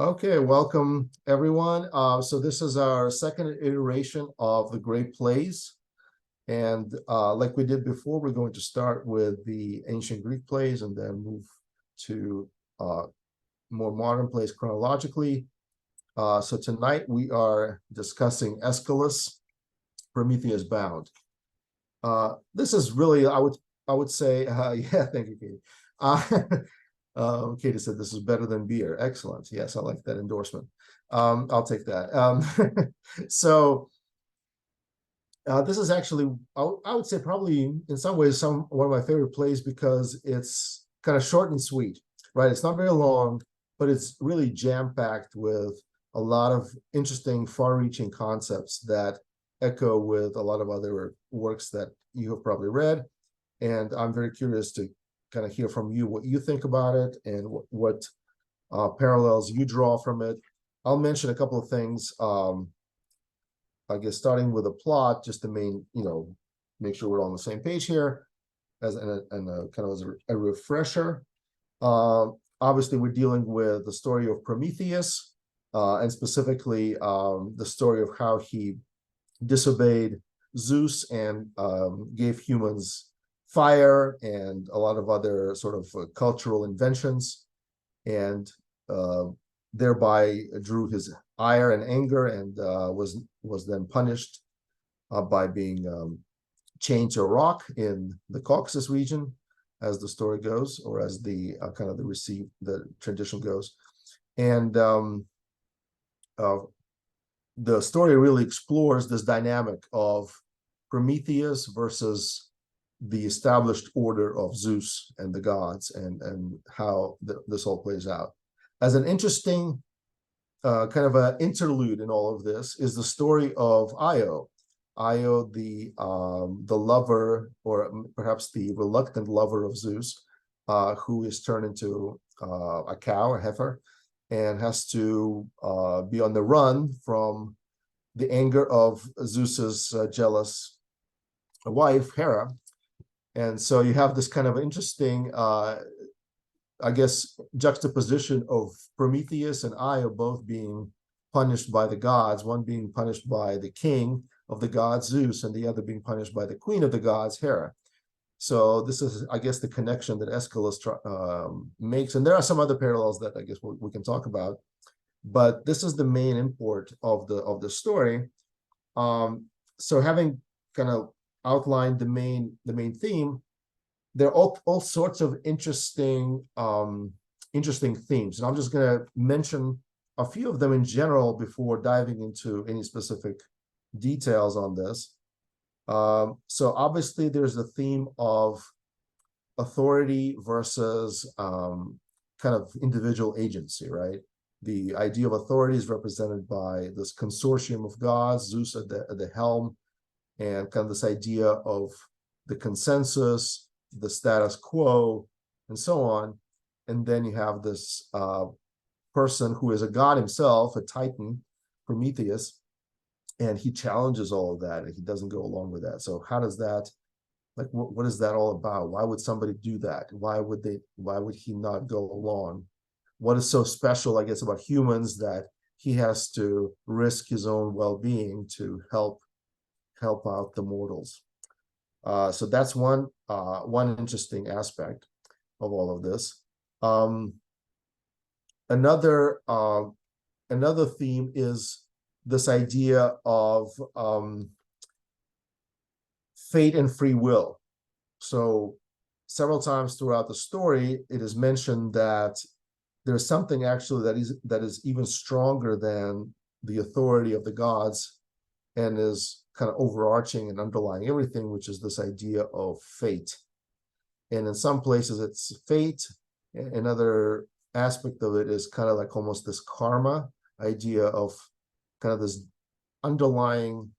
Okay, welcome everyone. So this is our second iteration of the Great Plays. And like we did before, we're going to start with the ancient Greek plays and then move to more modern plays chronologically. So tonight we are discussing Aeschylus, Prometheus Bound. This is really, I would say, yeah, thank you, Katie. Katie said this is better than beer. Excellent. Yes, I like that endorsement. I'll take that. So this is actually, I would say probably in some ways one of my favorite plays because it's kind of short and sweet, right? It's not very long, but it's really jam-packed with a lot of interesting, far-reaching concepts that echo with a lot of other works that you have probably read. And I'm very curious to kind of hear from you what you think about it and what parallels you draw from it. I'll mention a couple of things, I guess starting with a plot, just to make sure we're all on the same page here, as kind of as a refresher. Obviously, we're dealing with the story of Prometheus, and specifically the story of how he disobeyed Zeus and gave humans fire and a lot of other sort of cultural inventions, and thereby drew his ire and anger, and was then punished by being chained to a rock in the Caucasus region, as the story goes, or as the the tradition goes. And the story really explores this dynamic of Prometheus versus the established order of Zeus and the gods, and how this all plays out. As an interesting kind of an interlude in all of this is the story of Io. Io, the lover, or perhaps the reluctant lover of Zeus, who is turned into a cow, a heifer, and has to be on the run from the anger of Zeus's jealous wife, Hera. And so you have this kind of interesting, I guess, juxtaposition of Prometheus and Io both being punished by the gods, one being punished by the king of the gods, Zeus, and the other being punished by the queen of the gods, Hera. So this is, I guess, the connection that Aeschylus makes. And there are some other parallels that I guess we can talk about. But this is the main import of the story. So having kind of outlined the main theme, there are all sorts of interesting themes, and I'm just going to mention a few of them in general before diving into any specific details on this. So obviously there's the theme of authority versus kind of individual agency, right? The idea of authority is represented by this consortium of gods, Zeus at the helm, and kind of this idea of the consensus, the status quo, and so on. And then you have this person who is a god himself, a titan, Prometheus, and he challenges all of that, and he doesn't go along with that. So how does that, like, what is that all about? Why would somebody do that? Why would he not go along? What is so special, I guess, about humans that he has to risk his own well-being to help out the mortals? So that's one interesting aspect of all of this. Another theme is this idea of fate and free will. So several times throughout the story, it is mentioned that there's something actually that is even stronger than the authority of the gods, and is kind of overarching and underlying everything, which is this idea of fate. And in some places it's fate. Another aspect of it is kind of like almost this karma idea of kind of this underlying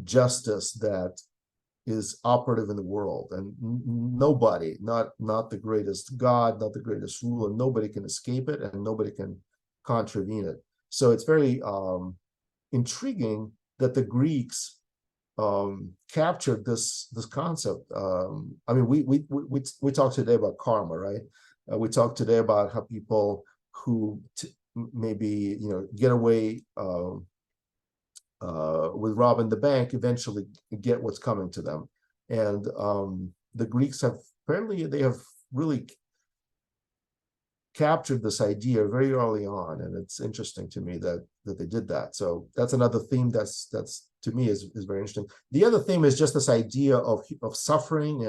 justice that is operative in the world, and nobody, not the greatest god, not the greatest ruler, nobody can escape it, and nobody can contravene it. So it's very intriguing that the Greeks captured this concept. I mean, we talked today about karma, right? We talked today about how people who maybe get away with robbing the bank, eventually get what's coming to them. And the Greeks have apparently they have really captured this idea very early on, and it's interesting to me that they did that. So that's another theme that's to me is very interesting. The other theme is just this idea of suffering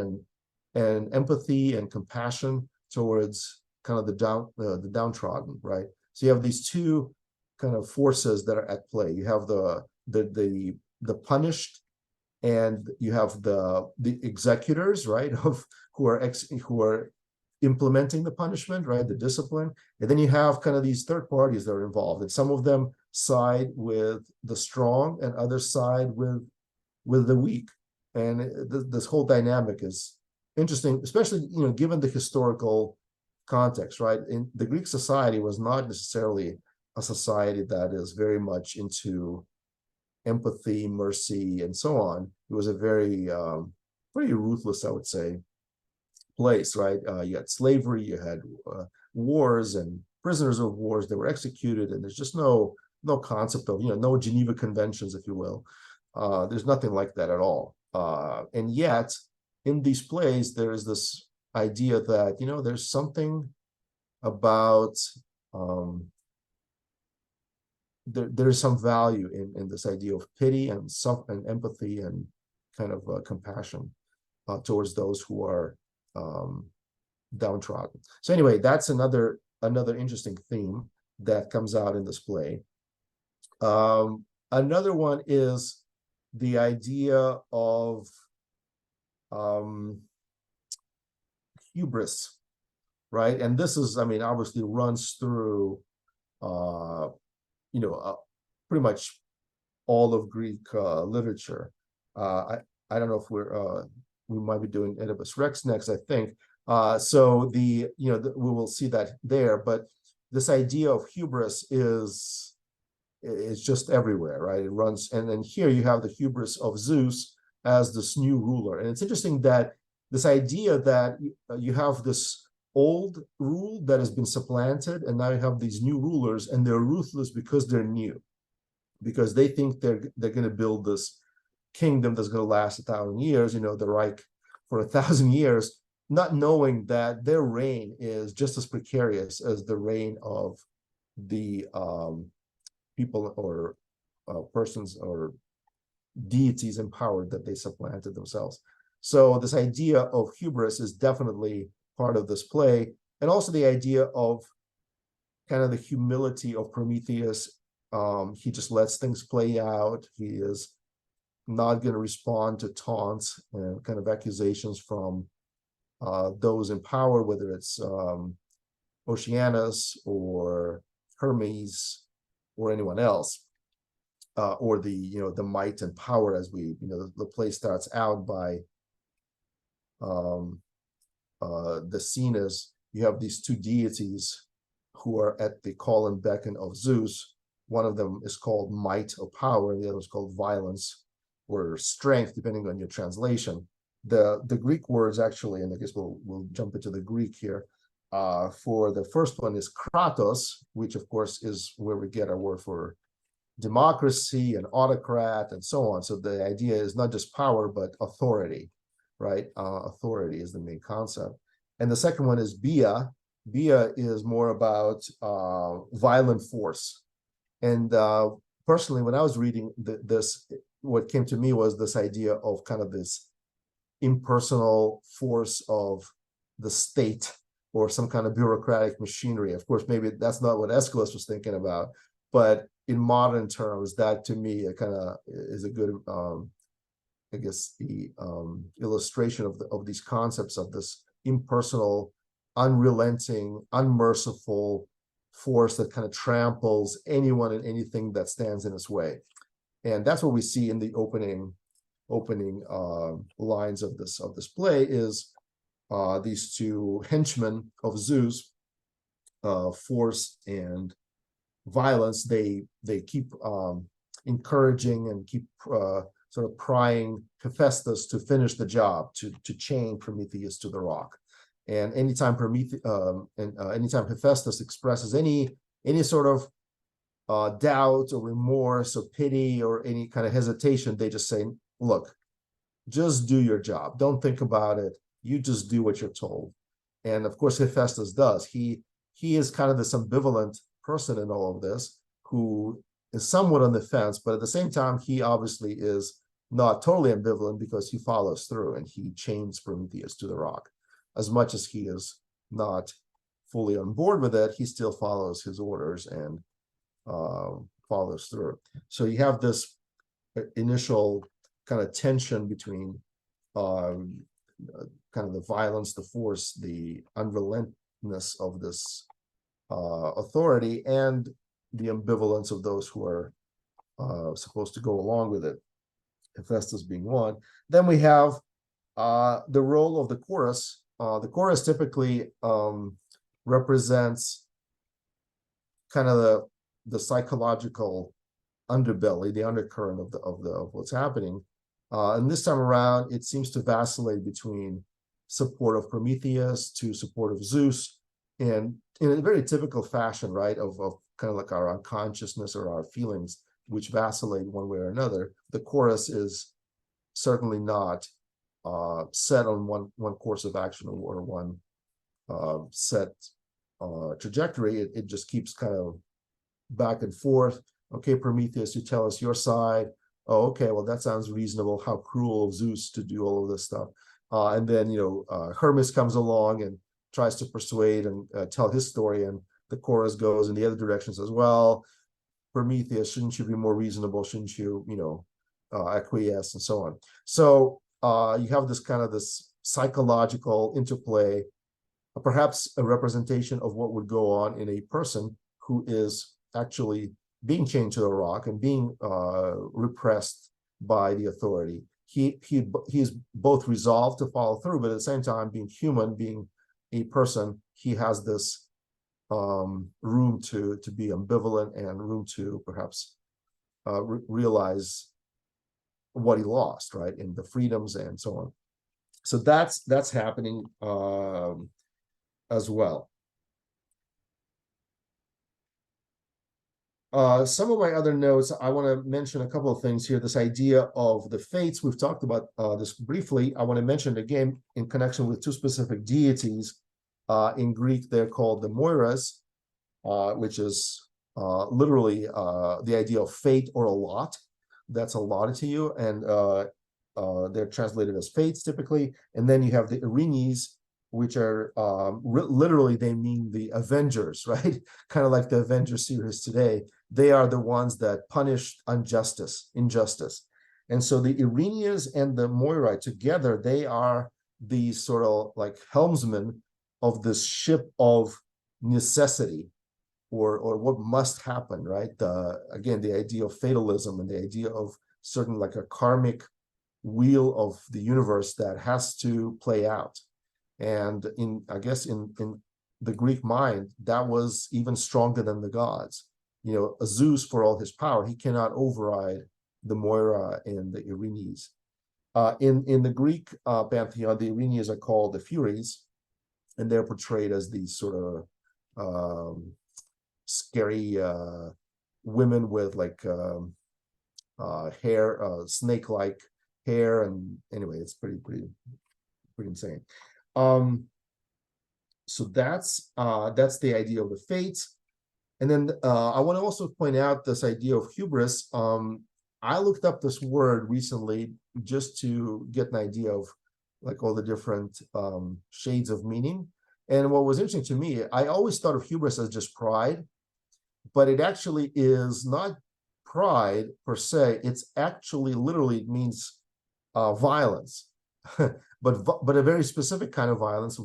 and empathy and compassion towards kind of the downtrodden, right? So you have these two kind of forces that are at play. You have the punished, and you have the executors, right, of who are implementing the punishment, right, the discipline. And then you have kind of these third parties that are involved, and some of them side with the strong and others side with the weak. And this whole dynamic is interesting, especially given the historical context, right? In the Greek society was not necessarily a society that is very much into empathy, mercy, and so on. It was a very pretty ruthless, I would say, place, right? You had slavery, you had wars and prisoners of wars that were executed, and there's just no concept of no Geneva Conventions, if you will. There's nothing like that at all. And yet, in these plays, there is this idea that there's something about there's some value in this idea of pity and empathy and kind of compassion towards those who are downtrodden. So anyway, that's another interesting theme that comes out in this play. Another one is the idea of hubris, right? And this is, obviously runs through pretty much all of Greek literature. I don't know if we might be doing Oedipus Rex next, I think. So we will see that there, but this idea of hubris is just everywhere, right? It runs, and then here you have the hubris of Zeus as this new ruler. And it's interesting that this idea that you have this old rule that has been supplanted, and now you have these new rulers, and they're ruthless because they're new, because they think they're going to build this kingdom that's going to last 1,000 years, the Reich for 1,000 years, not knowing that their reign is just as precarious as the reign of the people or persons or deities in power that they supplanted themselves. So this idea of hubris is definitely part of this play, and also the idea of kind of the humility of Prometheus. He just lets things play out. He is not going to respond to taunts and kind of accusations from those in power, whether it's Oceanus or Hermes or anyone else, or the might and power, as the play starts out by the scene is you have these two deities who are at the call and beckon of Zeus. One of them is called might or power, and the other is called violence or strength, depending on your translation. The Greek words actually, and I guess we'll jump into the Greek here. For the first one is kratos, which of course is where we get our word for democracy and autocrat and so on. So the idea is not just power, but authority, right? Authority is the main concept. And the second one is bia. Bia is more about violent force. And personally, when I was reading this, what came to me was this idea of kind of this impersonal force of the state or some kind of bureaucratic machinery. Of course, maybe that's not what Aeschylus was thinking about, but in modern terms, that to me it kind of is a good, I guess, the illustration of these concepts of this impersonal, unrelenting, unmerciful force that kind of tramples anyone and anything that stands in its way. And that's what we see in the opening lines of this play is these two henchmen of Zeus, force and violence. They keep encouraging and keep sort of prying Hephaestus to finish the job, to chain Prometheus to the rock. And anytime anytime Hephaestus expresses any any sort of doubt or remorse or pity or any kind of hesitation. They just say, look, just do your job. Don't think about it. You just do what you're told. And of course, Hephaestus does. He is kind of this ambivalent person in all of this, who is somewhat on the fence, but at the same time, he obviously is not totally ambivalent, because he follows through and he chains Prometheus to the rock. As much as he is not fully on board with it, he still follows his orders and follows through. So you have this initial kind of tension between kind of the violence, the force, the unrelentlessness of this authority, and the ambivalence of those who are supposed to go along with it, Hephaestus being one. Then we have the role of the chorus. The chorus typically represents kind of the psychological underbelly, the undercurrent of what's happening. And this time around, it seems to vacillate between support of Prometheus to support of Zeus, and in a very typical fashion, right, of kind of like our unconsciousness or our feelings, which vacillate one way or another. The chorus is certainly not set on one course of action or one set trajectory. It just keeps kind of back and forth. Okay, Prometheus, you tell us your side. Oh, okay, well, that sounds reasonable. How cruel of Zeus to do all of this stuff. And then, Hermes comes along and tries to persuade and tell his story, and the chorus goes in the other directions as well. Prometheus, shouldn't you be more reasonable? Shouldn't you, acquiesce, and so on. So you have this kind of this psychological interplay, perhaps a representation of what would go on in a person who is actually being chained to a rock and being repressed by the authority. He's both resolved to follow through, but at the same time, being human, being a person, he has this room to be ambivalent and room to perhaps realize what he lost, right, in the freedoms and so on. So that's happening as well. Some of my other notes, I want to mention a couple of things here. This idea of the fates, we've talked about this briefly. I want to mention it again in connection with two specific deities. In Greek, they're called the Moiras, which is literally the idea of fate or a lot that's allotted to you, and they're translated as fates typically. And then you have the Erinyes, which are literally, they mean the Avengers, right? Kind of like the Avengers series today. They are the ones that punish injustice. And so the Erinyes and the Moirai together, they are the sort of like helmsmen of this ship of necessity, or what must happen, right? Again, the idea of fatalism and the idea of certain like a karmic wheel of the universe that has to play out. And I guess in the Greek mind, that was even stronger than the gods. Zeus, for all his power, he cannot override the Moira and the Erinyes. In the Greek pantheon, the Erinyes are called the Furies, and they're portrayed as these sort of scary women with like hair, snake-like hair, and anyway, it's pretty insane. So that's the idea of the fates. And then I want to also point out this idea of hubris. I looked up this word recently just to get an idea of like all the different shades of meaning. And what was interesting to me, I always thought of hubris as just pride, but it actually is not pride per se. It's actually literally, it means violence. But a very specific kind of violence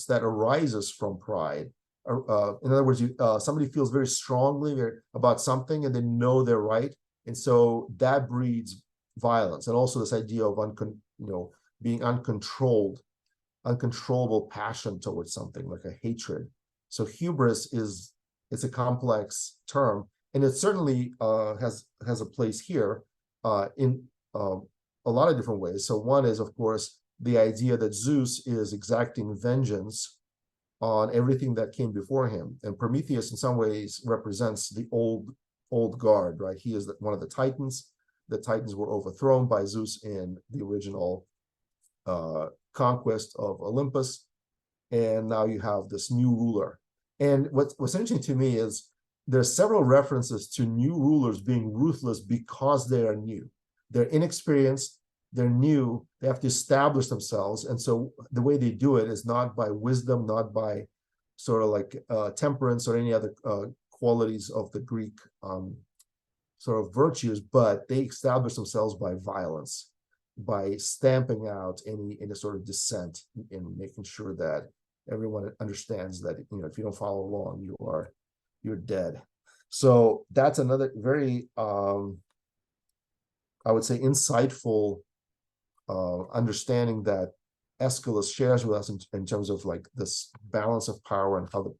that arises from pride. In other words, somebody feels very strongly about something and they know they're right, and so that breeds violence. And also this idea of being uncontrollable passion towards something, like a hatred. So hubris it's a complex term, and it certainly has a place here in a lot of different ways. So one is, of course, the idea that Zeus is exacting vengeance on everything that came before him. And Prometheus, in some ways, represents the old guard, right? He is one of the Titans. The Titans were overthrown by Zeus in the original conquest of Olympus, and now you have this new ruler. And what's interesting to me is there's several references to new rulers being ruthless because they are new. They're inexperienced, they're new, they have to establish themselves. And so the way they do it is not by wisdom, not by sort of like temperance or any other qualities of the Greek sort of virtues, but they establish themselves by violence, by stamping out any sort of dissent and making sure that everyone understands that, you know, if you don't follow along, you're dead. So that's another very I would say insightful understanding that Aeschylus shares with us in terms of like this balance of power and how the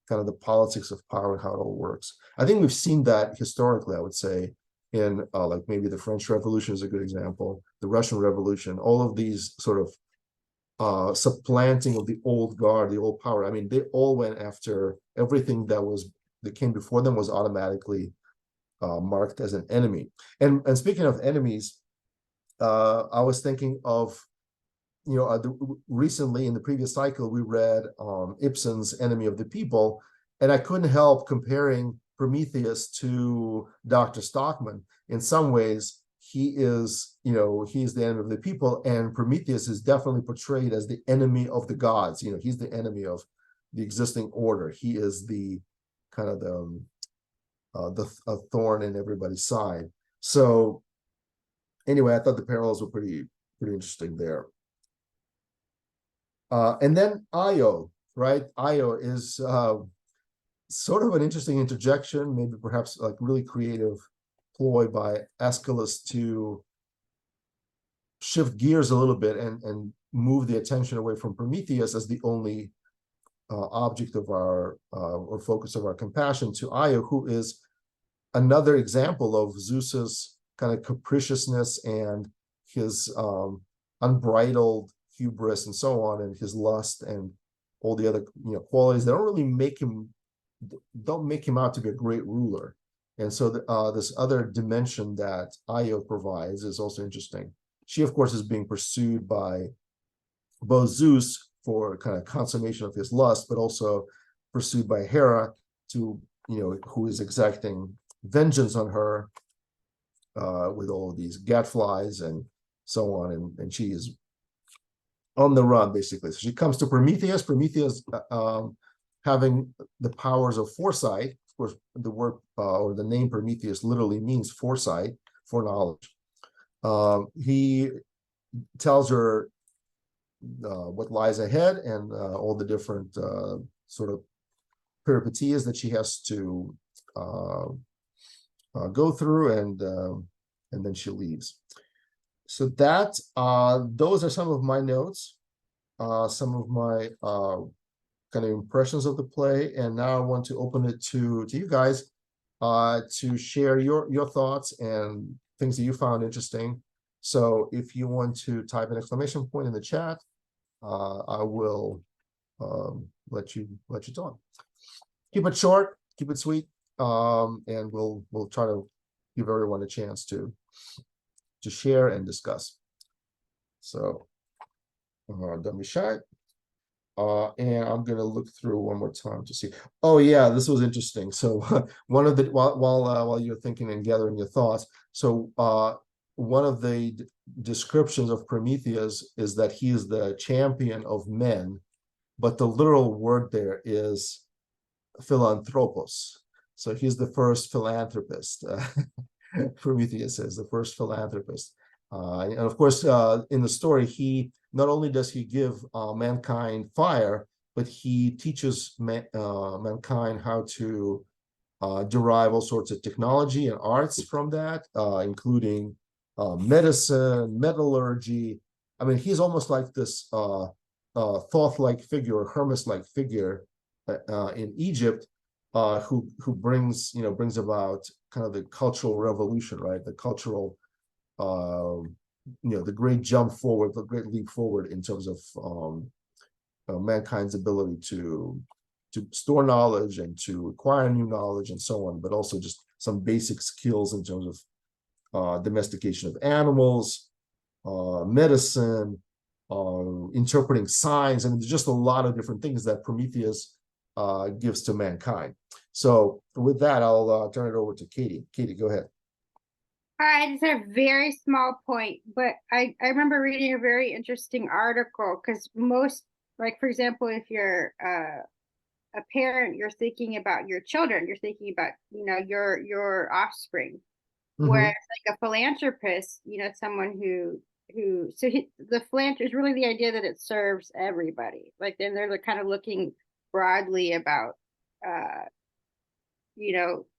kind of the politics of power and how it all works. I think we've seen that historically, I would say, in like maybe the French Revolution is a good example, the Russian Revolution, all of these sort of supplanting of the old guard, the old power. I mean, they all went after everything that came before them was automatically marked as an enemy. And speaking of enemies, I was thinking of, you know, recently in the previous cycle, we read Ibsen's Enemy of the People, and I couldn't help comparing Prometheus to Dr. Stockman. In some ways, he is, you know, he's the enemy of the people, and Prometheus is definitely portrayed as the enemy of the gods. You know, he's the enemy of the existing order. He is the kind of the thorn in everybody's side. So anyway, I thought the parallels were pretty interesting there. And then Io, right? Io is sort of an interesting interjection, maybe perhaps like really creative ploy by Aeschylus to shift gears a little bit and move the attention away from Prometheus as the only object of our or focus of our compassion to Io, who is another example of Zeus's kind of capriciousness and his unbridled hubris and so on, and his lust and all the other, you know, qualities that don't make him out to be a great ruler. And so this other dimension that Io provides is also interesting. She, of course, is being pursued by both Zeus for kind of consummation of his lust, but also pursued by Hera to, you know, who is exacting vengeance on her with all of these gadflies and so on, and she is on the run, basically. So she comes to Prometheus. Prometheus, having the powers of foresight. Of course, the word or the name Prometheus literally means foresight, foreknowledge. He tells her what lies ahead and all the different sort of peripetειas that she has to go through, and then she leaves. So that those are some of my notes, some of my kind of impressions of the play, and now I want to open it to you guys to share your thoughts and things that you found interesting. So if you want to type an exclamation point in the chat, I will let you talk. Keep it short, keep it sweet, and we'll try to give everyone a chance to share and discuss. So don't be shy. And I'm gonna look through one more time to see. Oh yeah, this was interesting. So one of the while you're thinking and gathering your thoughts, so one of the descriptions of Prometheus is that he is the champion of men, but the literal word there is philanthropos. So he's the first philanthropist. Prometheus is the first philanthropist. And of course, in the story, he not only does he give mankind fire, but he teaches mankind how to derive all sorts of technology and arts from that, including medicine, metallurgy. I mean, he's almost like this Thoth-like figure, Hermes-like figure in Egypt, who brings about kind of the cultural revolution, right? The cultural the great jump forward, the great leap forward in terms of mankind's ability to store knowledge and to acquire new knowledge and so on, but also just some basic skills in terms of domestication of animals, medicine, interpreting signs. I mean, there's just a lot of different things that Prometheus gives to mankind. So with that, I'll turn it over to Katie. Katie, go ahead. I just have a very small point, but I remember reading a very interesting article, because most, like, for example, if you're a parent, you're thinking about your children, you're thinking about, your offspring. Whereas like a philanthropist, someone the philanthropist is really the idea that it serves everybody. Like, then they're kind of looking broadly about,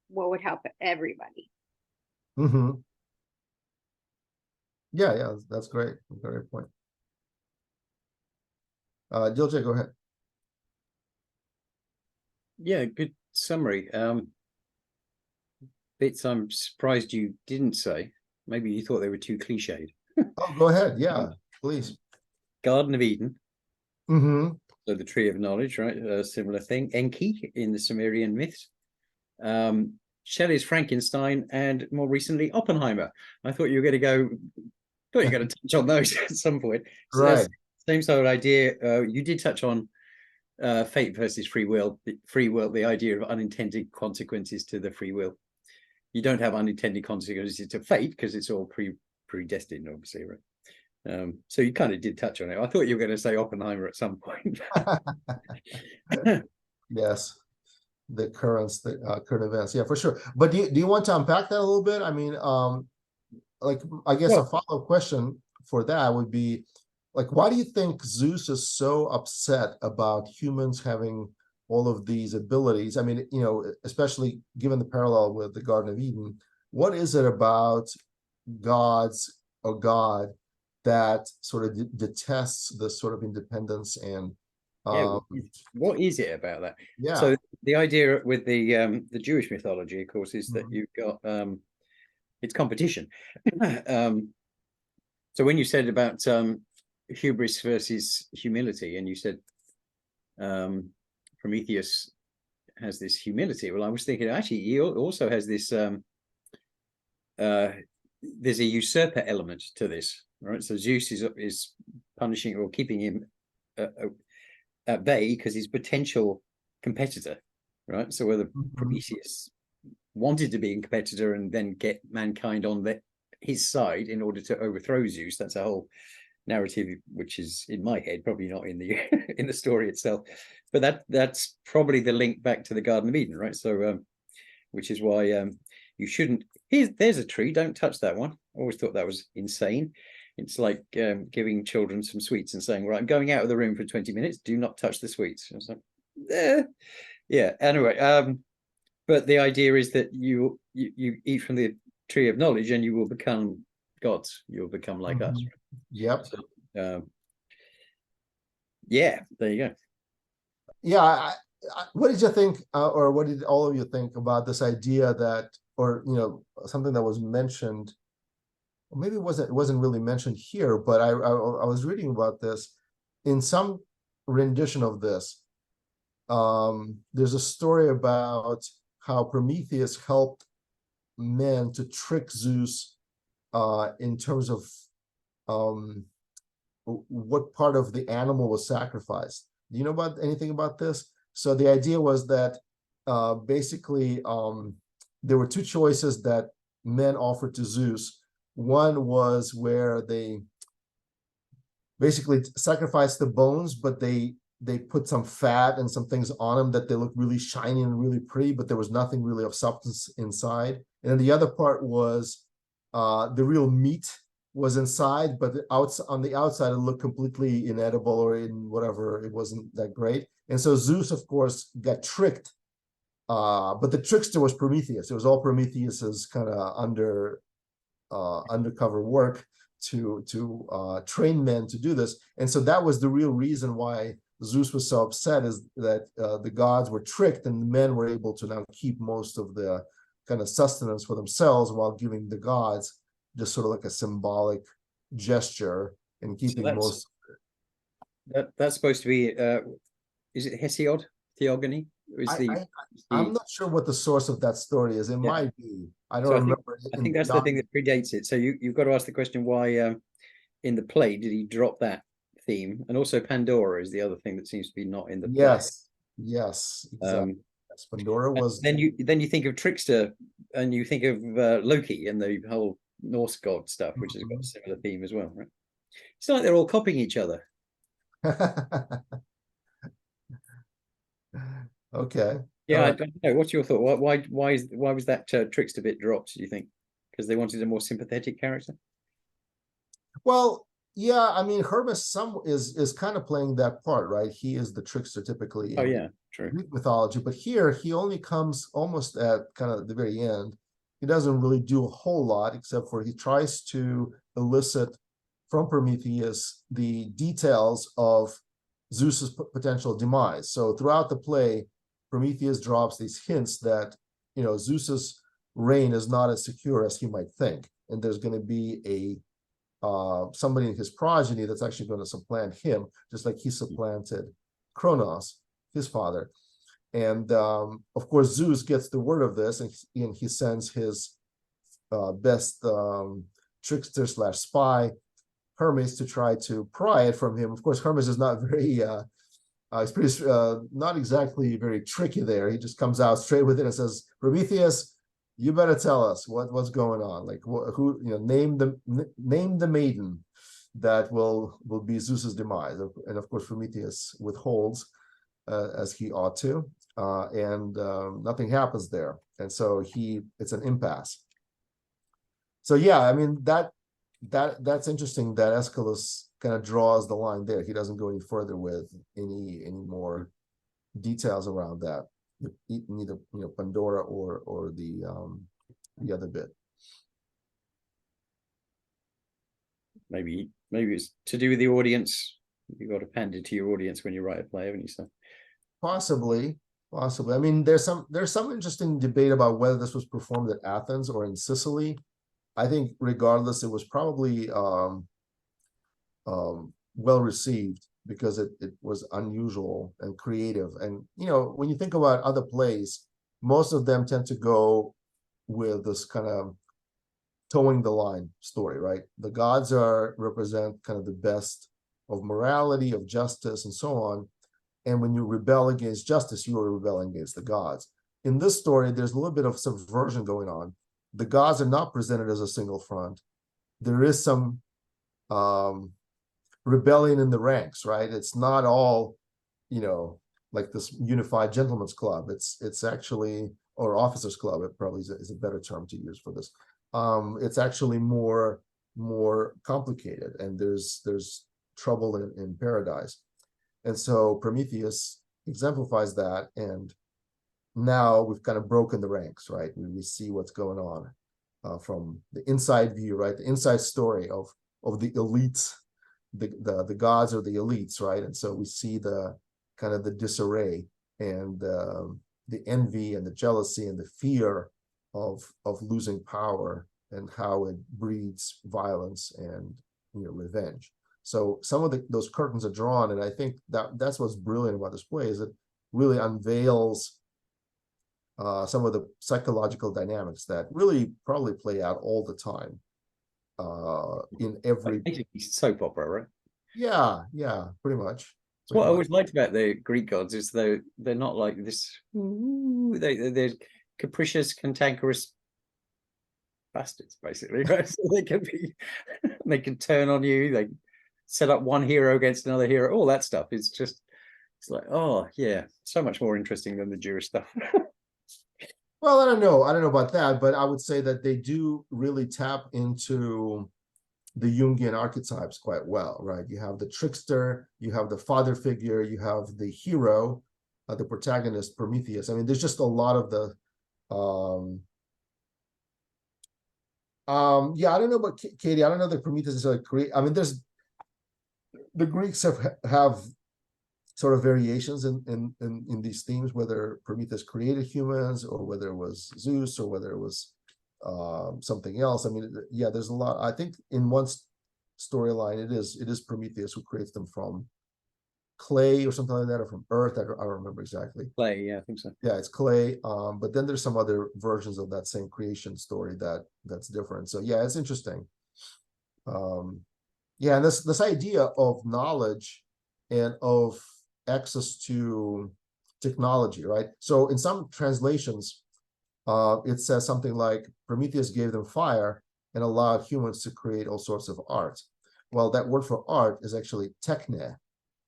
what would help everybody. Yeah, that's great. Great point. Dilje, go ahead. Yeah, good summary. Bits I'm surprised you didn't say. Maybe you thought they were too cliched. Oh, go ahead. Yeah, please. Garden of Eden. So the tree of knowledge, right? A similar thing. Enki in the Sumerian myths. Shelley's Frankenstein, and more recently Oppenheimer. I thought you were going to touch on those at some point. So right. Same sort of idea. You did touch on fate versus free will. The idea of unintended consequences to the free will. You don't have unintended consequences to fate because it's all predestined, obviously, right? So you kind of did touch on it. I thought you were going to say Oppenheimer at some point. Yes, the current events. Yeah, for sure. But do you want to unpack that a little bit? I mean, like, I guess a follow-up question for that would be, like, why do you think Zeus is so upset about humans having all of these abilities? I mean, especially given the parallel with the Garden of Eden, what is it about gods or God that sort of detests this sort of independence and what is it about that? Yeah. So the idea with the Jewish mythology, of course, is that you've got it's competition. So when you said about hubris versus humility, and you said Prometheus has this humility, well, I was thinking actually he also has this there's a usurper element to this, right? So Zeus is punishing or keeping him at bay because he's potential competitor, right? So whether Prometheus wanted to be a competitor and then get mankind on his side in order to overthrow Zeus, that's a whole narrative which is in my head, probably not in the in the story itself, but that's probably the link back to the Garden of Eden, right? So which is why you shouldn't. There's a tree, don't touch that one. I always thought that was insane. It's like giving children some sweets and saying, right, I'm going out of the room for 20 minutes, do not touch the sweets. I was like, yeah, anyway, but the idea is that you eat from the tree of knowledge and you will become gods. You'll become like us. Right? Yep. So, yeah, there you go. Yeah, what did you think, or what did all of you think about this idea that, or something that was mentioned, or maybe it wasn't really mentioned here, but I was reading about this in some rendition of this. There's a story about how Prometheus helped men to trick Zeus in terms of what part of the animal was sacrificed. Do you know about anything about this? So the idea was that basically there were two choices that men offered to Zeus. One was where they basically sacrificed the bones, but they put some fat and some things on them that they looked really shiny and really pretty, but there was nothing really of substance inside. And then the other part was the real meat was inside, but on the outside it looked completely inedible, or in whatever, it wasn't that great. And so Zeus, of course, got tricked. But the trickster was Prometheus. It was all Prometheus's kind of undercover work to train men to do this. And so that was the real reason why Zeus was so upset, is that the gods were tricked and the men were able to now keep most of the kind of sustenance for themselves, while giving the gods just sort of like a symbolic gesture and keeping most. that's supposed to be is it Hesiod? Theogony? Is I'm not sure what the source of that story is. It Yeah. might be. I don't So remember. I think that's the thing that predates it. So you've got to ask the question why in the play did he drop that theme? And also Pandora is the other thing that seems to be not in the play. Yes, exactly. Yes, Pandora was. Then you think of Trickster, and you think of Loki and the whole Norse god stuff, which has got a similar theme as well, right? It's like they're all copying each other. Okay. Yeah, I don't know. What's your thought? Why was that Trickster bit dropped, do you think? Because they wanted a more sympathetic character? Well, yeah, I mean, Hermes is kind of playing that part, right? He is the trickster typically Oh in yeah, true. Greek mythology, but here he only comes almost at kind of the very end. He doesn't really do a whole lot, except for he tries to elicit from Prometheus the details of Zeus's potential demise. So throughout the play, Prometheus drops these hints that, you know, Zeus's reign is not as secure as he might think, and there's going to be a somebody in his progeny that's actually going to supplant him, just like he supplanted Kronos, his father. And of course, Zeus gets the word of this, and he sends his best trickster / spy, Hermes, to try to pry it from him. Of course, Hermes is not very he's pretty not exactly very tricky there. He just comes out straight with it and says, Prometheus, you better tell us what's going on. Like who, you know, name the maiden that will be Zeus's demise. And of course, Prometheus withholds as he ought to, and nothing happens there. And so it's an impasse. So yeah, I mean that's interesting that Aeschylus kind of draws the line there. He doesn't go any further with any more details around that. Neither, you know, Pandora or the other bit. Maybe it's to do with the audience. You've got to pander to your audience when you write a play, haven't you? So possibly. I mean, there's some interesting debate about whether this was performed at Athens or in Sicily. I think regardless, it was probably well received, because it was unusual and creative. And, you know, when you think about other plays, most of them tend to go with this kind of towing the line story, right? The gods represent kind of the best of morality, of justice, and so on. And when you rebel against justice, you are rebelling against the gods. In this story, there's a little bit of subversion going on. The gods are not presented as a single front. There is some rebellion in the ranks, right? It's not all, you know, like this unified gentleman's club. It's actually, or officers club, it probably is a better term to use for this. It's actually more complicated, and there's trouble in paradise. And so Prometheus exemplifies that, and now we've kind of broken the ranks, right? We see what's going on from the inside view, right? The inside story of the elites. The gods are the elites, right? And so we see the kind of the disarray and the envy and the jealousy and the fear of losing power, and how it breeds violence and, you know, revenge. So some of those curtains are drawn, and I think that's what's brilliant about this play, is it really unveils some of the psychological dynamics that really probably play out all the time in every soap opera, right? Yeah, pretty much. What I always liked about the Greek gods is they're not like this. They're capricious, cantankerous bastards, basically. Right? So they can turn on you. They set up one hero against another hero. All that stuff is just, it's like, oh yeah, so much more interesting than the Jewish stuff. Well, I don't know about that, but I would say that they do really tap into the Jungian archetypes quite well, right? You have the trickster, you have the father figure, you have the hero, the protagonist, Prometheus. I mean, there's just a lot of the yeah, I don't know about Katie. I don't know that Prometheus is like Greek. I mean, there's the Greeks have sort of variations in these themes, whether Prometheus created humans, or whether it was Zeus, or whether it was something else. I mean, yeah, there's a lot. I think in one storyline, it is Prometheus who creates them from clay or something like that, or from earth. I don't remember exactly. Clay, yeah, I think so. Yeah, it's clay. But then there's some other versions of that same creation story that's different. So yeah, it's interesting. Yeah, and this idea of knowledge and of access to technology, right? So in some translations, it says something like Prometheus gave them fire and allowed humans to create all sorts of art. Well, that word for art is actually techne,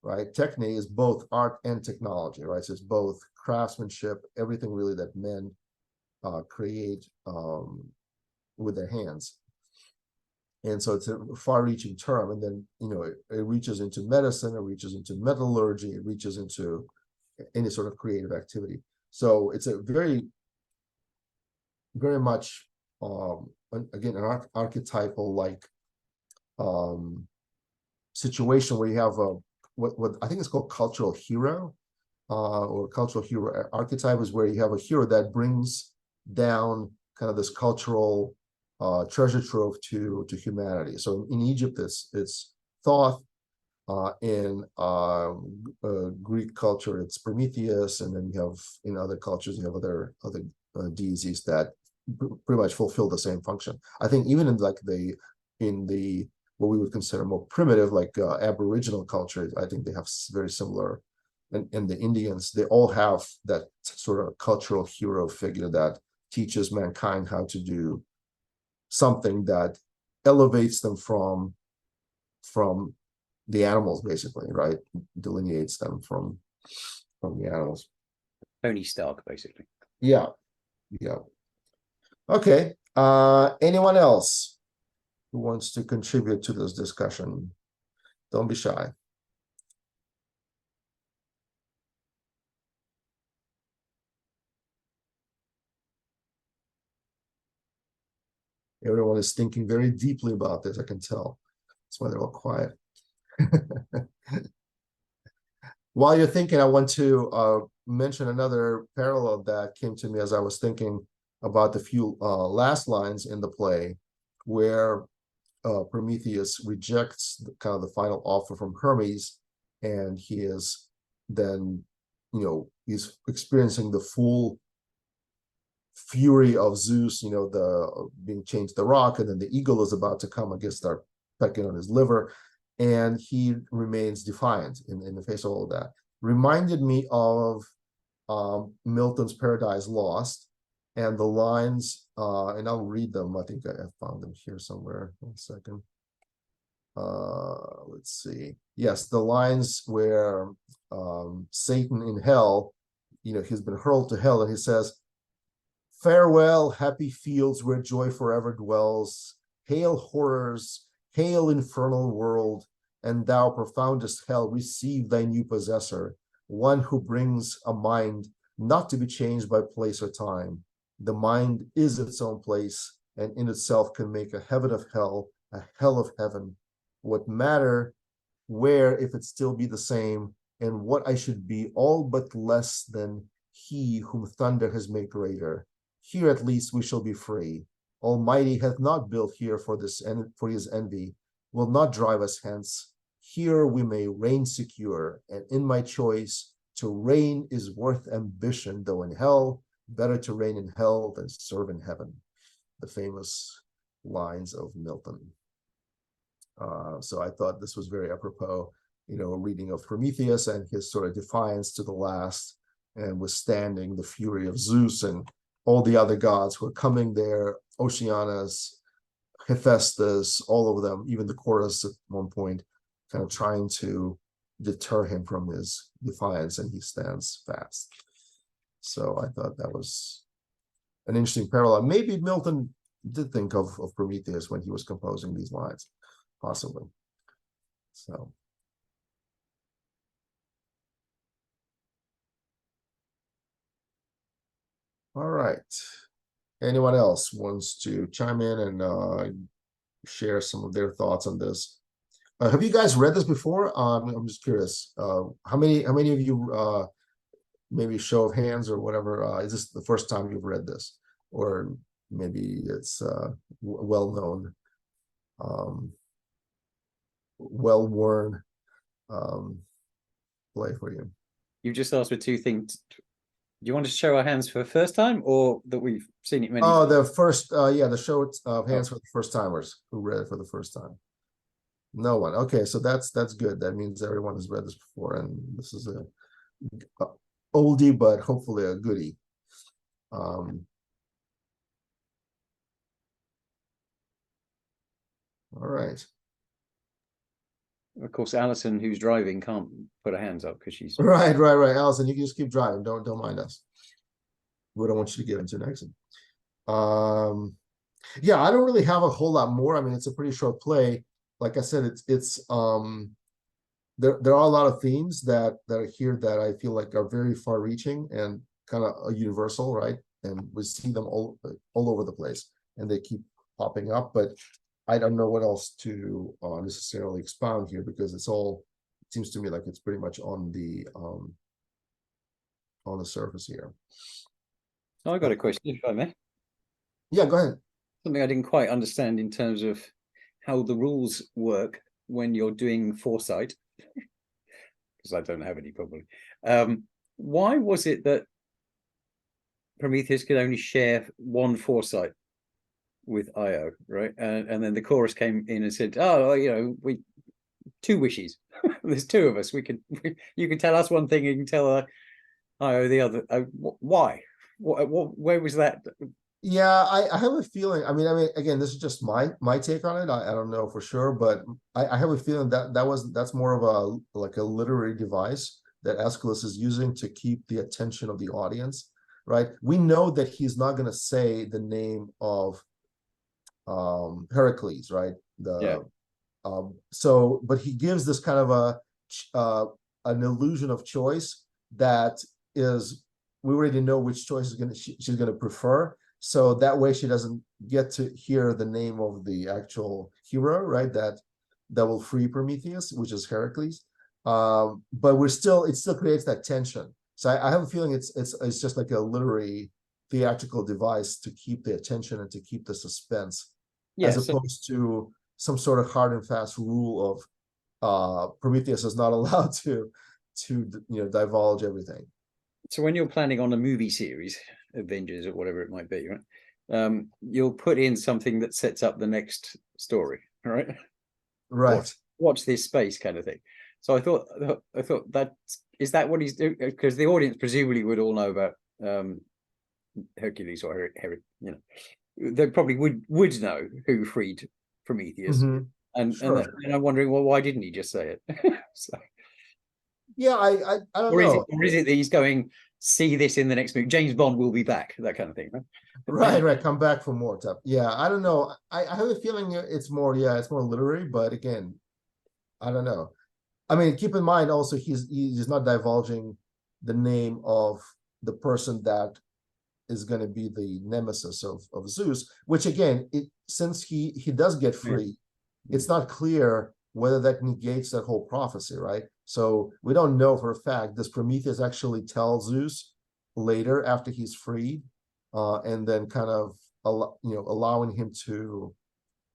right? Techne is both art and technology, right? So it's both craftsmanship, everything really that men create with their hands. And so it's a far-reaching term, and then it reaches into medicine, it reaches into metallurgy, it reaches into any sort of creative activity. So it's a very, very much again an archetypal like situation where you have what I think is called cultural hero, or cultural hero archetype, is where you have a hero that brings down kind of this cultural treasure trove to humanity. So in Egypt, it's Thoth. In Greek culture, it's Prometheus, and then you have in other cultures you have other deities that pretty much fulfill the same function. I think even in like in the what we would consider more primitive, like Aboriginal culture, I think they have very similar. And the Indians, they all have that sort of cultural hero figure that teaches mankind how to do something that elevates them from the animals, basically, right? Delineates them from the animals. Tony Stark, basically. Yeah. Okay. Anyone else who wants to contribute to this discussion? Don't be shy. Everyone is thinking very deeply about this, I can tell. That's why they're all quiet. While you're thinking, I want to mention another parallel that came to me as I was thinking about the few last lines in the play, where Prometheus rejects kind of the final offer from Hermes, and he is then, he's experiencing the full fury of Zeus, the being chained to the rock, and then the eagle is about to come and start pecking on his liver, and he remains defiant in the face of all of that. Reminded me of Milton's Paradise Lost, and the lines, and I'll read them. I think I found them here somewhere. 1 second. Let's see. Yes, the lines where Satan in hell, he's been hurled to hell, and he says, "Farewell, happy fields where joy forever dwells. Hail horrors, hail infernal world, and thou profoundest hell, receive thy new possessor, one who brings a mind not to be changed by place or time. The mind is its own place, and in itself can make a heaven of hell, a hell of heaven. What matter where if it still be the same, and what I should be all but less than he whom thunder has made greater. Here at least we shall be free. Almighty hath not built here for his envy, will not drive us hence. Here we may reign secure, and in my choice, to reign is worth ambition, though in hell, better to reign in hell than serve in heaven." The famous lines of Milton. So I thought this was very apropos, a reading of Prometheus and his sort of defiance to the last, and withstanding the fury of Zeus and all the other gods who are coming there, Oceanus, Hephaestus, all of them, even the chorus at one point, kind of trying to deter him from his defiance, and he stands fast. So I thought that was an interesting parallel. Maybe Milton did think of Prometheus when he was composing these lines, possibly. So. All right. Anyone else wants to chime in and share some of their thoughts on this? Have you guys read this before? I'm just curious. How many of you, maybe show of hands or whatever, is this the first time you've read this, or maybe it's well known, well worn? play for you. You just asked for two things. Do you want to show our hands for the first time, or that we've seen it many Oh, times? the first, yeah, the show of hands for the first timers who read it for the first time. No one. Okay, so that's good. That means everyone has read this before, and this is a oldie, but hopefully a goodie. All right. Of course, Alison, who's driving, can't put her hands up because she's Right. Allison, you can just keep driving. Don't mind us. We don't want you to get into an accident. Yeah, I don't really have a whole lot more. I mean, it's a pretty short play. Like I said, it's there are a lot of themes that are here that I feel like are very far reaching and kind of universal, right? And we see them all over the place, and they keep popping up, but I don't know what else to necessarily expound here, because it seems to me like it's pretty much on the surface here. So I got a question, if I may. Yeah, go ahead. Something I didn't quite understand in terms of how the rules work when you're doing foresight, because I don't have any probably. Why was it that Prometheus could only share one foresight with Io, right? And then the chorus came in and said, "Oh, you know, we two wishes. There's two of us. You can tell us one thing, you can tell Io the other." Why? Where was that? Yeah, I have a feeling. I mean, again, this is just my take on it. I don't know for sure, but I have a feeling that's more of a literary device that Aeschylus is using to keep the attention of the audience, right? We know that he's not going to say the name of Heracles, right? So, but he gives this kind of an illusion of choice that is, we already know which choice she's gonna prefer. So that way she doesn't get to hear the name of the actual hero, right? That will free Prometheus, which is Heracles. But it still creates that tension. So I have a feeling it's just like a literary theatrical device to keep the attention and to keep the suspense, as opposed to some sort of hard and fast rule of Prometheus is not allowed to divulge everything. So when you're planning on a movie series, Avengers or whatever it might be, right? You'll put in something that sets up the next story, right? Right. Watch this space kind of thing. So I thought is that what he's doing? Because the audience presumably would all know about Hercules or they probably would know who freed Prometheus. Mm-hmm. And I'm wondering, well, why didn't he just say it? So, yeah, I don't know. Or is it that he's going, see this in the next movie? James Bond will be back, that kind of thing, right? Right. Come back for more stuff. Yeah, I don't know. I have a feeling it's more literary, but again, I don't know. I mean, keep in mind also he's not divulging the name of the person that is going to be the nemesis of Zeus, which again, since he does get free, it's not clear whether that negates that whole prophecy, right? So we don't know for a fact. Does Prometheus actually tell Zeus later after he's freed, and then kind of allowing him to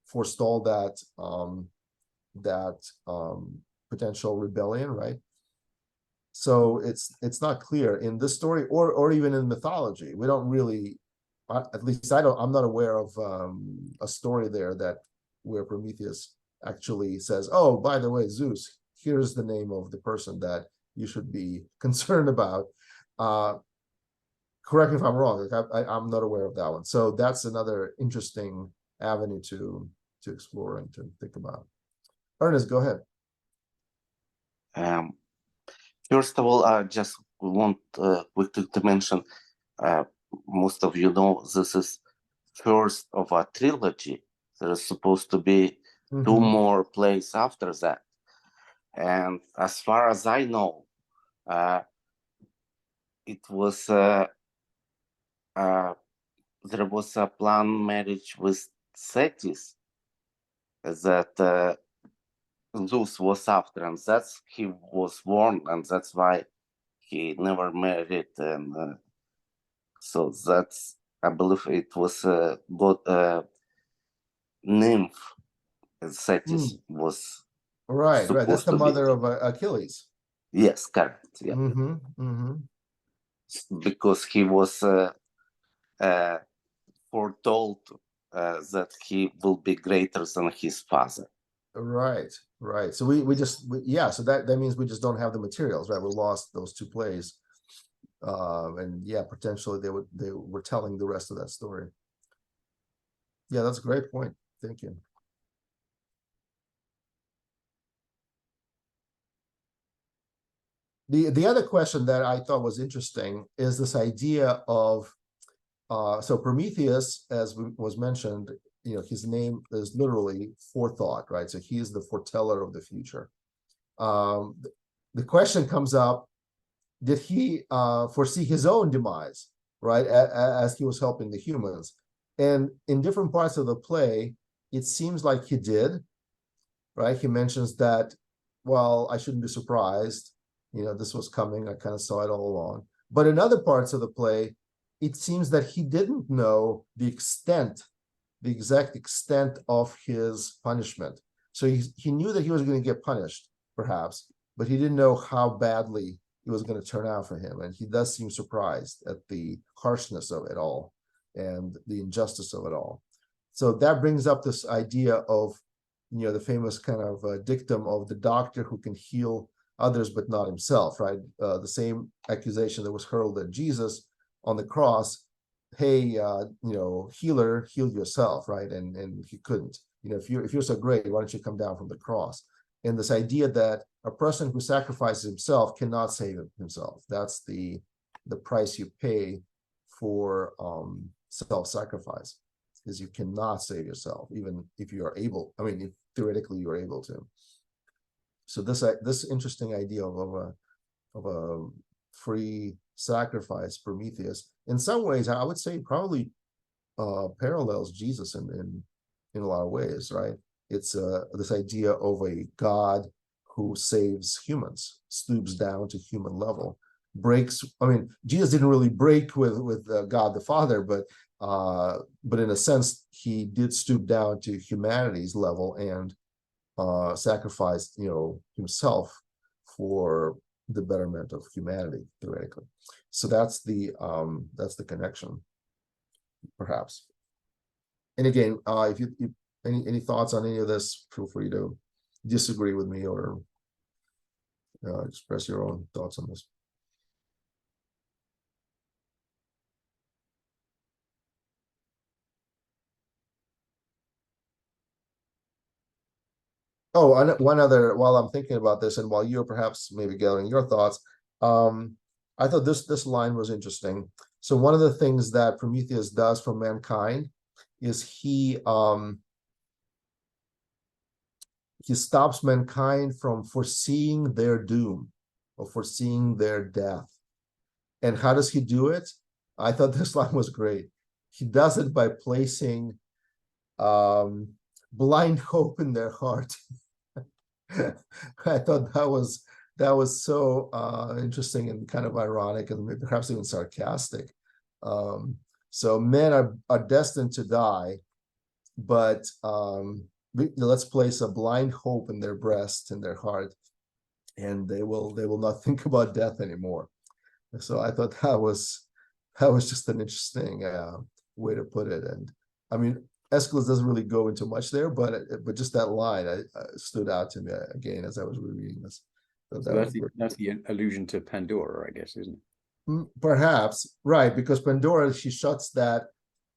forestall that potential rebellion, right? So it's not clear in this story or even in mythology. We don't really, at least I'm not aware of a story there where Prometheus actually says, "Oh, by the way, Zeus, here's the name of the person that you should be concerned about." Correct me if I'm wrong. Like I'm not aware of that one. So that's another interesting avenue to explore and to think about. Ernest, go ahead. First of all, I just want quickly to mention, most of you know this is first of a trilogy. There is supposed to be two more plays after that. And as far as I know, it was there was a planned marriage with Thetis that Zeus was after, and that's he was warned, and that's why he never married. And so that's, I believe it was god nymph. Thetis was right. That's the mother of Achilles. Yes, correct. Yeah, because he was foretold that he will be greater than his father. Right. So so that means we just don't have the materials, right? We lost those two plays. And yeah, potentially they were telling the rest of that story. Yeah, that's a great point. Thank you. The other question that I thought was interesting is this idea of so Prometheus, as was mentioned, his name is literally forethought, right? So he is the foreteller of the future. The question comes up, did he foresee his own demise, right, as he was helping the humans? And in different parts of the play, it seems like he did, right? He mentions that, well, I shouldn't be surprised, this was coming, I kind of saw it all along. But in other parts of the play, it seems that he didn't know the exact extent of his punishment. So he knew that he was going to get punished, perhaps, but he didn't know how badly it was going to turn out for him. And he does seem surprised at the harshness of it all and the injustice of it all. So that brings up this idea of, the famous kind of dictum of the doctor who can heal others but not himself, right? The same accusation that was hurled at Jesus on the cross. Hey, healer, heal yourself, right? And he couldn't. If you're so great, why don't you come down from the cross? And this idea that a person who sacrifices himself cannot save himself. That's the price you pay for self-sacrifice, is you cannot save yourself, even if you are able. I mean, if theoretically you're able to. So this interesting idea of a free sacrifice, Prometheus, in some ways, I would say probably parallels Jesus in a lot of ways, right? It's this idea of a God who saves humans, stoops down to human level, breaks. I mean, Jesus didn't really break with God the Father, but in a sense, he did stoop down to humanity's level and sacrificed, himself for the betterment of humanity, theoretically. So that's the connection, perhaps. And again, if you any thoughts on any of this, feel free to disagree with me or express your own thoughts on this. Oh, one other, while I'm thinking about this, and while you're perhaps maybe gathering your thoughts, I thought this line was interesting. So one of the things that Prometheus does for mankind is he stops mankind from foreseeing their doom or foreseeing their death. And how does he do it? I thought this line was great. He does it by placing blind hope in their heart. I thought that was so interesting and kind of ironic and perhaps even sarcastic. So men are destined to die, but let's place a blind hope in their breast, in their heart, and they will not think about death anymore. So I thought that was just an interesting way to put it. And I mean, Aeschylus doesn't really go into much there, but just that line stood out to me again as I was rereading this. So that's the allusion to Pandora, I guess, isn't it? Perhaps, right, because Pandora, she shuts that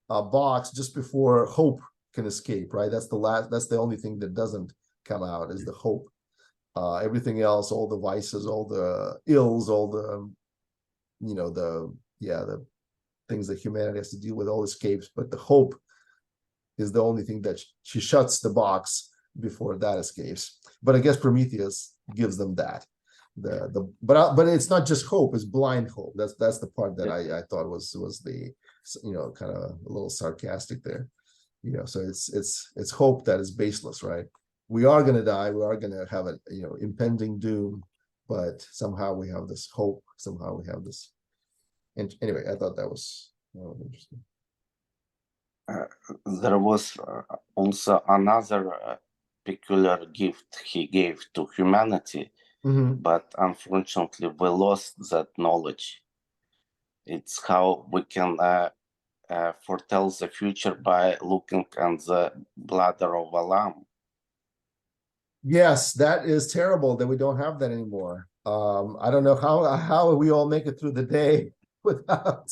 box just before hope can escape, right? That's the only thing that doesn't come out is the hope. Everything else, all the vices, all the ills, all the the things that humanity has to deal with, all escapes, but the hope is the only thing that she shuts the box before that escapes. But I guess Prometheus gives them that. But it's not just hope; it's blind hope. That's the part that I thought was the kind of a little sarcastic there. So it's hope that is baseless, right? We are going to die. We are going to have an impending doom, but somehow we have this hope. Somehow we have this. And anyway, I thought that was interesting. There was also another peculiar gift he gave to humanity but unfortunately we lost that knowledge. It's how we can foretell the future by looking at the bladder of a lamb. Yes, that is terrible that we don't have that anymore. I don't know how we all make it through the day without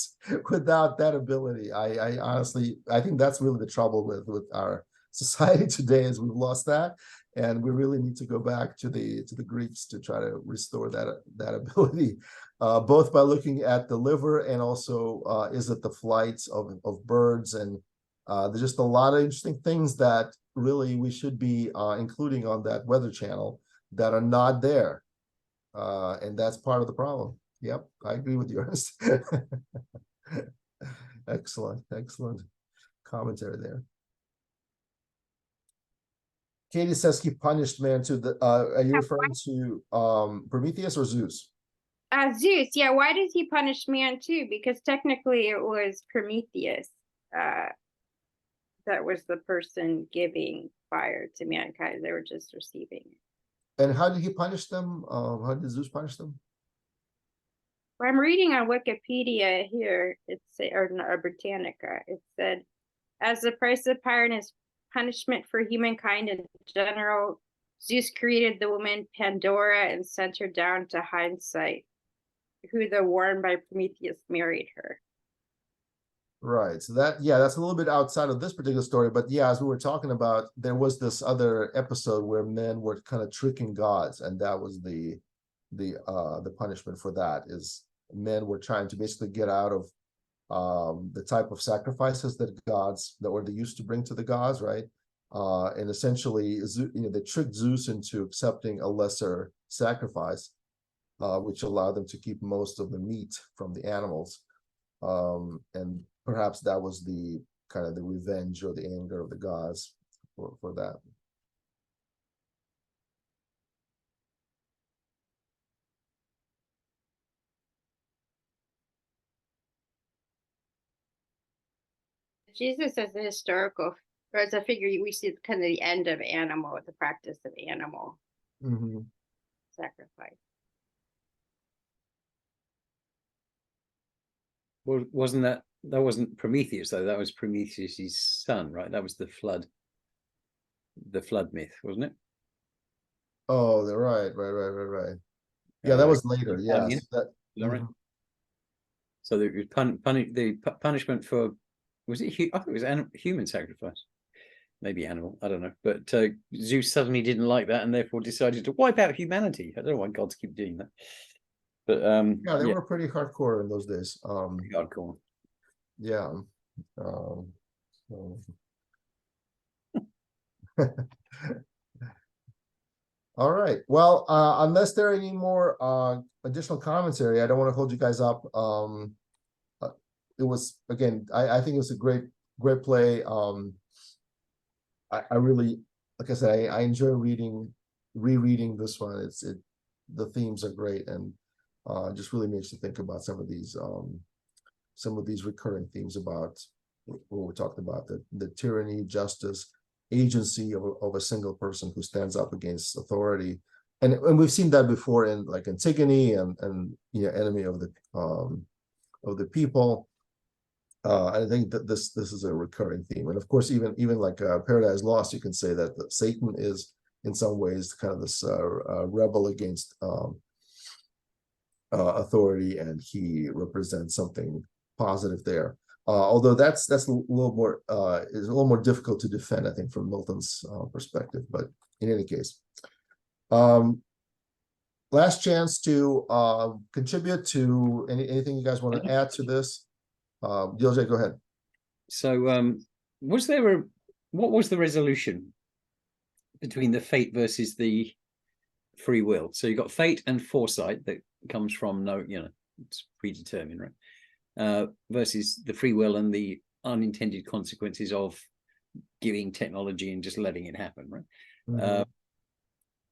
that ability. I honestly, I think that's really the trouble with our society today, is we've lost that, and we really need to go back to the Greeks to try to restore that ability, both by looking at the liver and also is it the flights of birds, and there's just a lot of interesting things that really we should be including on that Weather Channel that are not there, and that's part of the problem. Yep, I agree with you, Ernest. Excellent commentary there. Katie says he punished man to the. Are you referring to Prometheus or Zeus? Zeus, yeah. Why does he punish man too? Because technically it was Prometheus that was the person giving fire to mankind. They were just receiving it. And how did he punish them? How did Zeus punish them? Well, I'm reading on Wikipedia here. Or Britannica. It said, as the price of fire and his punishment for humankind in general, Zeus created the woman Pandora and sent her down to Hindsight, who, though warned by Prometheus, married her. Right. So that's a little bit outside of this particular story, but yeah, as we were talking about, there was this other episode where men were kind of tricking gods, and that was the punishment for that, is men were trying to basically get out of the type of sacrifices that they used to bring to the gods, right? And essentially, they tricked Zeus into accepting a lesser sacrifice, which allowed them to keep most of the meat from the animals, and perhaps that was the kind of the revenge or the anger of the gods for that. Jesus as a historical, or as a figure, we see kind of the end of the practice of animal sacrifice. Well, that wasn't Prometheus though? That was Prometheus's son, right? That was the flood myth, wasn't it? Oh, they're right. Yeah, that was later. Yes, right. So the punishment for, was it? I thought it was human sacrifice, maybe animal. I don't know. But Zeus suddenly didn't like that, and therefore decided to wipe out humanity. I don't know why gods keep doing that. But yeah, they were pretty hardcore in those days. Hardcore. Yeah. All right. Well, unless there are any more additional commentary, I don't want to hold you guys up. It was, again, I think it was a great play. I really, like I said, I enjoy rereading this one. The themes are great, and just really makes you think about some of these recurring themes about what we're talking about, the tyranny, justice, agency of a single person who stands up against authority, and we've seen that before in like Antigone and enemy of the people. I think that this is a recurring theme, and of course, even like Paradise Lost, you can say that Satan is in some ways kind of this rebel against authority, and he represents something positive there. Although that's a little more difficult to defend, I think, from Milton's perspective. But in any case, last chance to contribute to anything you guys want to add to this. DJ, go ahead. So, what was the resolution between the fate versus the free will? So you got fate and foresight that comes from it's predetermined, right? Versus the free will and the unintended consequences of giving technology and just letting it happen, right?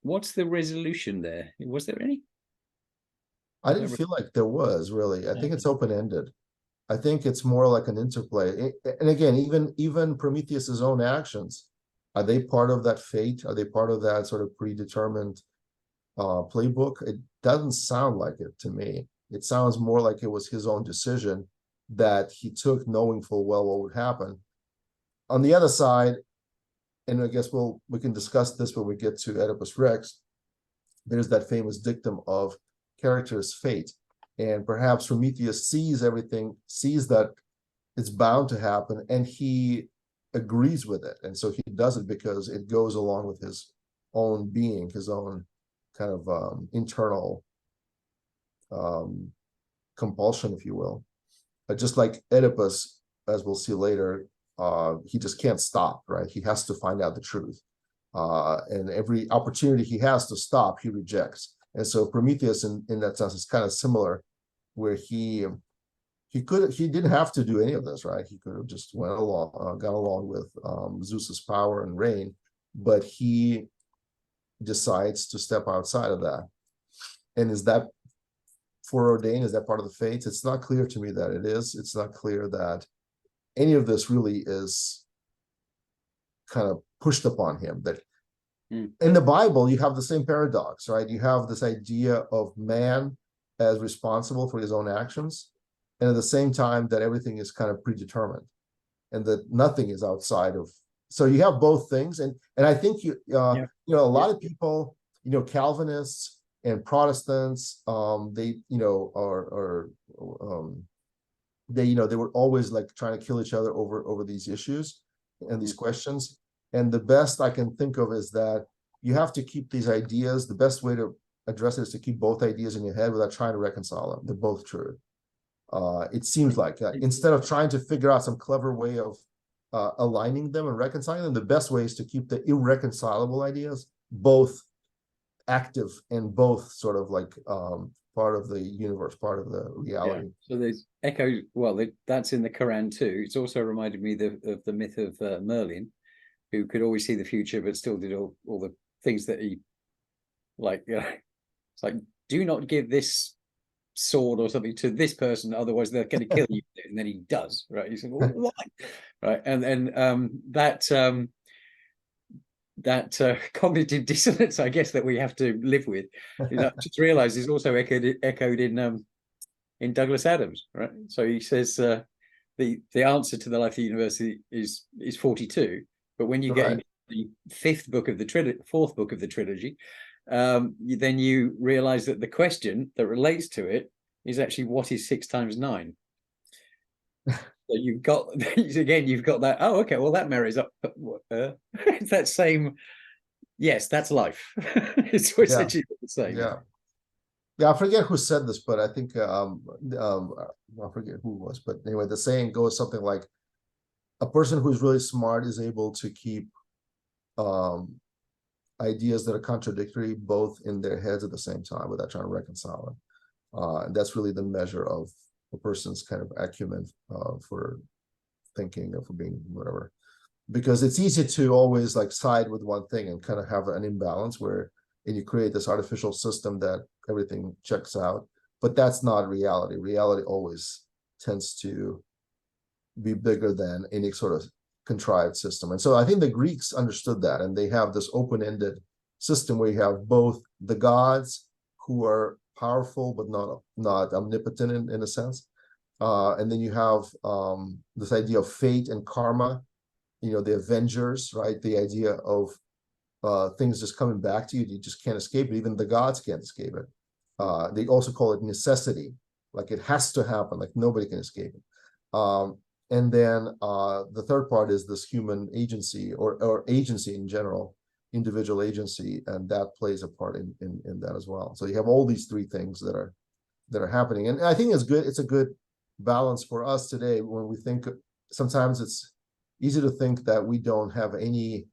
What's the resolution there? Was there any? I didn't feel like there was, really. I think it's open-ended. I think it's more like an interplay. And again, even Prometheus's own actions, are they part of that fate? Are they part of that sort of predetermined playbook. It doesn't sound like it to me. It sounds more like it was his own decision that he took, knowing full well what would happen. On the other side, and I guess we can discuss this when we get to Oedipus Rex, there's that famous dictum of character's fate. And perhaps Prometheus sees everything, sees that it's bound to happen, and he agrees with it. And so he does it because it goes along with his own being, his own kind of internal compulsion, if you will. But just like Oedipus, as we'll see later, he just can't stop, right? He has to find out the truth. And every opportunity he has to stop, he rejects. And so Prometheus, in that sense, is kind of similar, where he didn't have to do any of this, right? He could have just got along with Zeus's power and reign, but he decides to step outside of that. And is that foreordained? Is that part of the fates? It's not clear to me that it is. It's not clear that any of this really is kind of pushed upon him. That in the Bible, you have the same paradox, right? You have this idea of man as responsible for his own actions, and at the same time that everything is kind of predetermined, and that nothing is outside of. So you have both things, and I think a lot of people, Calvinists and Protestants, they were always like trying to kill each other over these issues and these questions. And the best I can think of is that you have to keep these ideas. The best way to address it is to keep both ideas in your head without trying to reconcile them. They're both true. It seems like instead of trying to figure out some clever way of aligning them and reconciling them, the best way is to keep the irreconcilable ideas both active and both sort of like part of the universe, part of the reality. So there's that's in the Quran too. It's also reminded me of the myth of Merlin, who could always see the future but still did all the things that he it's like, do not give this sword or something to this person, otherwise they're going to kill you. And then he does, right? He said, well, why? Right. And that cognitive dissonance, I guess, that we have to live with, just realize is also echoed in Douglas Adams, right? So he says the answer to the life of the universe is 42, but when you get into the fourth book of the trilogy, then you realize that the question that relates to it is actually, what is 6 times 9? So you've got that. Oh, okay. Well, that marries up. It's that same. Yes, that's life. It's essentially the same. Yeah. I forget who said this, but I think I forget who it was. But anyway, the saying goes something like, a person who's really smart is able to keep ideas that are contradictory both in their heads at the same time without trying to reconcile them. And that's really the measure of a person's kind of acumen for thinking or for being whatever. Because it's easy to always like side with one thing and kind of have an imbalance and you create this artificial system that everything checks out. But that's not reality. Reality always tends to be bigger than any sort of contrived system. And so I think the Greeks understood that, and they have this open-ended system where you have both the gods who are powerful but not omnipotent in a sense, and then you have this idea of fate and karma, the Avengers, right? The idea of things just coming back to you, you just can't escape it. Even the gods can't escape it. They also call it necessity, like it has to happen, like nobody can escape it. And then the third part is this human agency or agency in general, individual agency, and that plays a part in that as well. So you have all these three things that are happening, and I think it's good. It's a good balance for us today when we think. Sometimes it's easy to think that we don't have any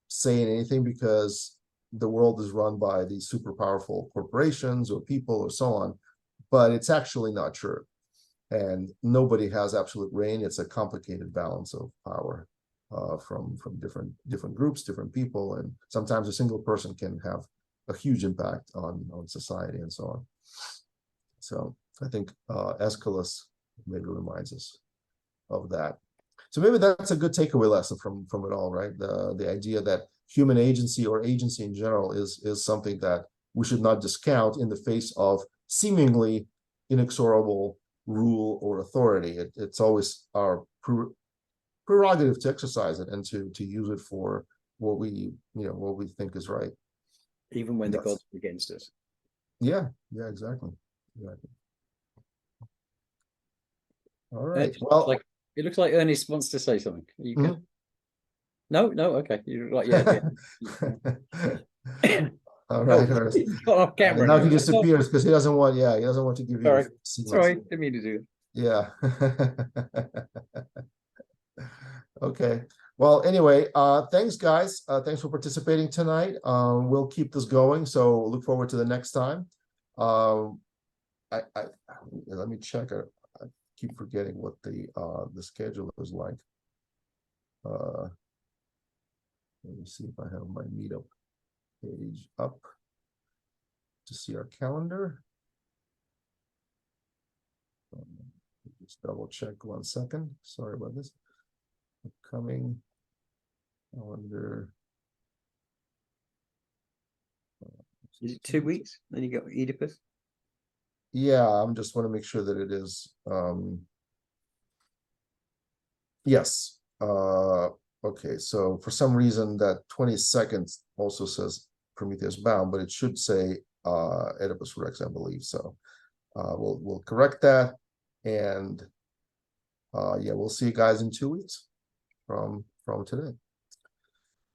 say in anything because the world is run by these super powerful corporations or people or so on, but it's actually not true. And nobody has absolute reign. It's a complicated balance of power from different groups, different people, and sometimes a single person can have a huge impact on society and so on. So I think Aeschylus maybe reminds us of that. So maybe that's a good takeaway lesson from it all, right? The idea that human agency or agency in general is something that we should not discount in the face of seemingly inexorable rule or authority. It's always our prerogative to exercise it and to use it for what we think is right. Even when the Yes. gods are against us. Yeah, exactly. All right. Well, It looks like Ernest wants to say something. You Mhm. can... No, okay. You're like, yeah. all right, Ernest. He's got off camera Now now. he disappears because he doesn't want to give you Sorry. signals. Sorry, didn't mean to do it. Yeah. Okay. Well, anyway, thanks guys. Thanks for participating tonight. We'll keep this going, so look forward to the next time. Let me check. I keep forgetting what the schedule is like. Let me see if I have my meetup page up to see our calendar. Just double check 1 second. Sorry about this. Upcoming calendar. Is it 2 weeks? Then you got Oedipus? Yeah, I'm just want to make sure that it is. Yes. Okay, so for some reason that 22nd also says Prometheus Bound, but it should say Oedipus Rex, I believe. So we'll correct that. And yeah, we'll see you guys in 2 weeks from today.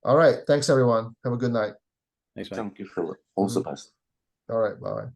All right, thanks everyone. Have a good night. Thanks, mate. Thank you, Philip. All the best. All right, bye.